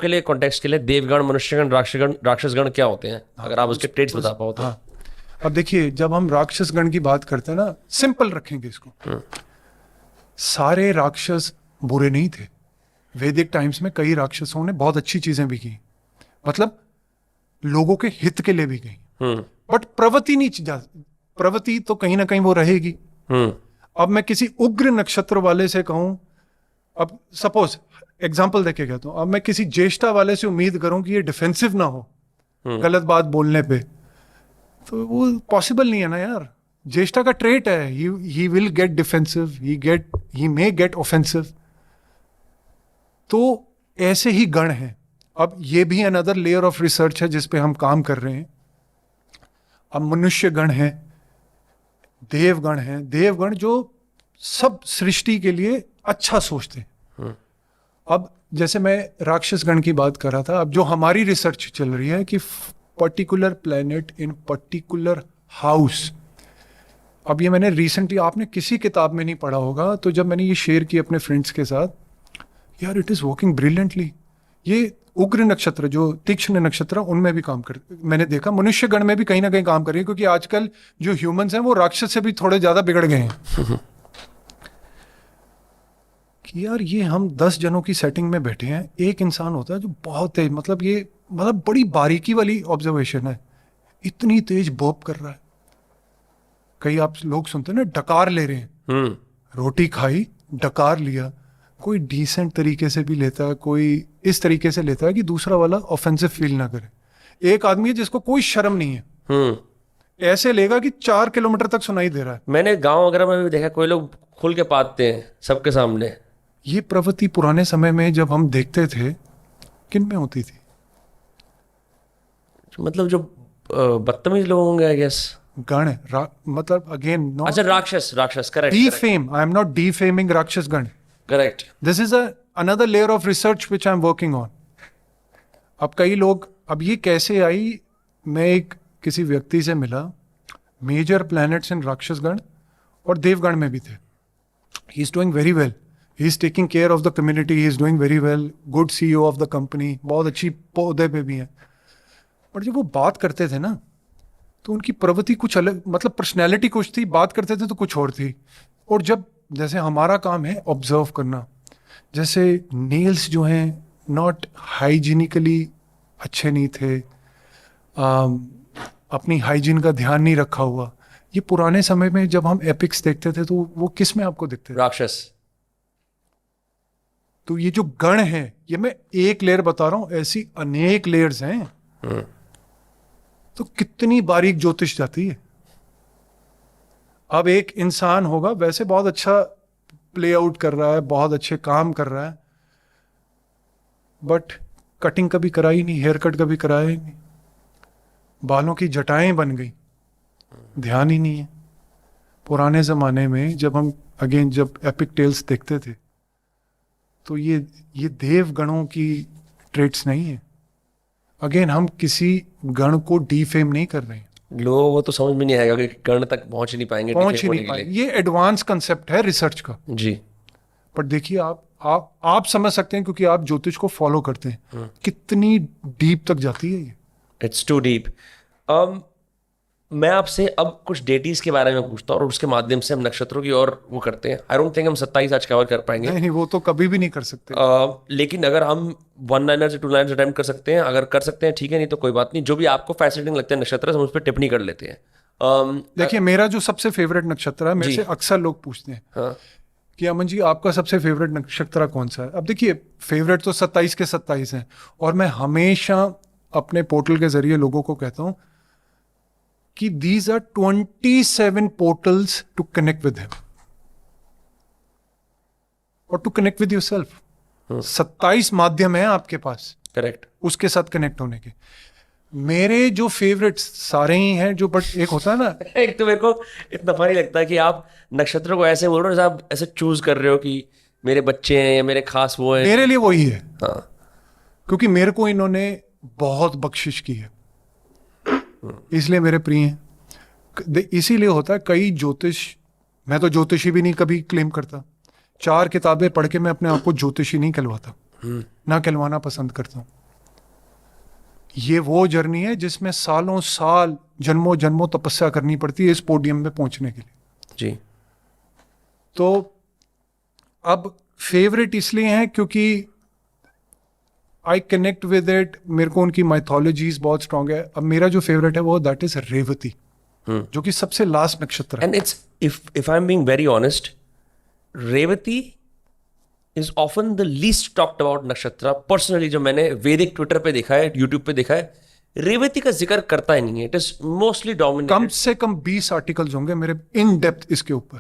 के लिए, कॉन्टेक्स्ट के लिए, देवगण, मनुष्यगण, राक्षसगण क्या होते हैं, अगर आप उसके ट्रेड्स बता पाओ तो। हाँ, अब देखिए जब हम राक्षस गण की बात करते हैं ना, सिंपल रखेंगे इसको, सारे राक्षस बुरे नहीं थे। वैदिक टाइम्स में कई राक्षसों ने बहुत अच्छी चीजें भी की, मतलब लोगों के हित के लिए भी की, बट प्रवृत्ति नहीं, प्रवृत्ति तो कहीं ना कहीं वो रहेगी। अब मैं किसी उग्र नक्षत्र वाले से कहूं, अब सपोज एग्जाम्पल देके कहता हूं, अब मैं किसी ज्येष्ठा वाले से उम्मीद करूं कि ये डिफेंसिव ना हो गलत बात बोलने पे, तो वो पॉसिबल नहीं है ना यार। ज्येष्ठा का ट्रेट है, he will get defensive, he may gate offensive. तो ऐसे ही गण हैं। अब ये भी अनदर लेयर ऑफ रिसर्च है जिस पे हम काम कर रहे हैं। अब मनुष्य गण है, देवगण है, देवगण जो सब सृष्टि के लिए अच्छा सोचते हैं। अब जैसे मैं राक्षस गण की बात कर रहा था, अब जो हमारी रिसर्च चल रही है कि particular planet in particular house, अब ये मैंने रिसेंटली, आपने किसी किताब में नहीं पढ़ा होगा, तो जब मैंने ये शेयर की अपने फ्रेंड्स के साथ, यार इट इज वर्किंग ब्रिलियंटली। ये उग्र नक्षत्र जो तीक्ष्ण नक्षत्र उनमें भी काम कर, मैंने देखा मनुष्य गण में भी कहीं ना कहीं काम कर रही है, क्योंकि आजकल जो ह्यूमंस हैं वो राक्षस से भी थोड़े ज्यादा बिगड़ गए हैं। कि यार ये हम 10 जनों की सेटिंग में बैठे हैं, एक इंसान होता है जो बहुत तेज, मतलब ये मतलब बड़ी बारीकी वाली ऑब्जर्वेशन है, इतनी तेज बर्प कर रहा है। कई आप लोग सुनते हैं ना डकार ले रहे हैं, रोटी खाई डकार लिया, कोई डिसेंट तरीके से भी लेता है, कोई इस तरीके से लेता है कि दूसरा वाला ऑफेंसिव फील ना करे। एक आदमी है जिसको कोई शर्म नहीं है, ऐसे लेगा कि 4 किलोमीटर तक सुनाई दे रहा है। मैंने गांव वगैरह में भी देखा, कोई लोग खुल के पाते हैं सबके सामने। ये प्रवृत्ति पुराने समय में जब हम देखते थे, किन में होती थी? मतलब जो बदतमीज लोग होंगे आई गेस। गण मतलब अगेन अच्छा, राक्षस correct. Defame, I am not defaming राक्षस गण, correct. This is another layer of research which I am working on. अब कई लोग, अब ये कैसे आई, मैं एक किसी व्यक्ति से मिला, मेजर प्लैनेट्स इन राक्षस गण और देवगण में भी थे। He is doing very well, he is taking care of the community, he is doing very well, good CEO of the company, बहुत अच्छी पौधे पे भी है। बट जब वो बात करते थे ना, तो उनकी प्रवृत्ति कुछ अलग, मतलब पर्सनैलिटी कुछ थी, बात करते थे तो कुछ और थी। और जब जैसे हमारा काम है ऑब्जर्व करना, जैसे नेल्स जो हैं नॉट हाइजीनिकली अच्छे नहीं थे, अपनी हाइजीन का ध्यान नहीं रखा हुआ। ये पुराने समय में जब हम एपिक्स देखते थे तो वो किस में आपको दिखते थे? राक्षस। तो ये जो गण है, ये मैं एक लेयर बता रहा हूं, ऐसी अनेक लेयर्स हैं। तो कितनी बारीक ज्योतिष जाती है। अब एक इंसान होगा वैसे बहुत अच्छा प्ले आउट कर रहा है, बहुत अच्छे काम कर रहा है, बट कटिंग कभी कराई नहीं, हेयर कट कभी कराया ही नहीं, बालों की जटाएं बन गई, ध्यान ही नहीं है। पुराने जमाने में जब हम अगेन जब एपिक टेल्स देखते थे, तो ये देव गणों की ट्रेट्स नहीं है। अगेन हम किसी गण को डिफेम नहीं कर रहे हैं, लोगों को तो समझ में नहीं आएगा कि गण तक पहुंच ही नहीं पाएंगे, पहुंच ही नहीं पाएंगे। ये एडवांस कंसेप्ट है रिसर्च का जी। पर देखिए आप समझ सकते हैं, क्योंकि आप ज्योतिष को फॉलो करते हैं, कितनी डीप तक जाती है ये। It's too deep. मैं आपसे अब कुछ डेटीज के बारे में पूछता हूँ और उसके माध्यम से हम नक्षत्रों की ओर वो करते हैं। आई डोंट थिंक हम 27 आज कवर कर पाएंगे। नहीं, वो तो कभी भी नहीं कर सकते। लेकिन अगर हम 1 लाइनर से 2 लाइनर अटेम्प्ट कर सकते हैं, अगर कर सकते हैं ठीक है, नहीं तो कोई बात नहीं। जो भी आपको फैसिनेटिंग लगता है नक्षत्र, हम उस पर टिप्पणी कर लेते हैं। देखिए मेरा जो सबसे फेवरेट नक्षत्र है, मेरे से अक्सर लोग पूछते हैं कि अमन जी आपका सबसे फेवरेट नक्षत्र कौन सा है? अब देखिए फेवरेट तो 27 के 27 हैं, और मैं हमेशा अपने पोर्टल के जरिए लोगों को कहता हूं कि these are 27 portals to connect with him और टू कनेक्ट विद योरसेल्फ। 27 माध्यम है आपके पास, करेक्ट, उसके साथ कनेक्ट होने के। मेरे जो फेवरेट्स सारे ही हैं, जो बट एक होता है ना एक तो मेरे को इतना फनी लगता है कि आप नक्षत्रों को ऐसे बोल रहे हो जैसे आप ऐसे चूज कर रहे हो कि मेरे बच्चे हैं या मेरे खास वो हैं। मेरे लिए वही है, हाँ, क्योंकि मेरे को इन्होंने बहुत बख्शिश की है, इसलिए मेरे प्रिय हैं। इसीलिए होता है कई ज्योतिष, मैं तो ज्योतिषी भी नहीं कभी क्लेम करता, 4 किताबें पढ़ के मैं अपने आप को ज्योतिषी नहीं कहलवाता। ना कहलवाना पसंद करता हूँ। ये वो जर्नी है जिसमें सालों साल जन्मों जन्मों तपस्या करनी पड़ती है इस पोडियम पे पहुंचने के लिए। जी। तो अब फेवरेट इसलिए हैं क्योंकि आई कनेक्ट विद इट, मेरे को उनकी माइथोलॉजीज बहुत स्ट्रांग है। अब मेरा जो फेवरेट है वो दैट इज रेवती, जो कि सबसे लास्ट नक्षत्र है। And it's if I'm being very honest, Revati is often the least talked about nakshatra. Personally जो मैंने वैदिक ट्विटर पे देखा है, यूट्यूब पे देखा है, रेवती का जिक्र करता ही नहीं है। It is mostly come dominated. से कम 20 आर्टिकल्स होंगे मेरे इन डेप्थ इसके ऊपर।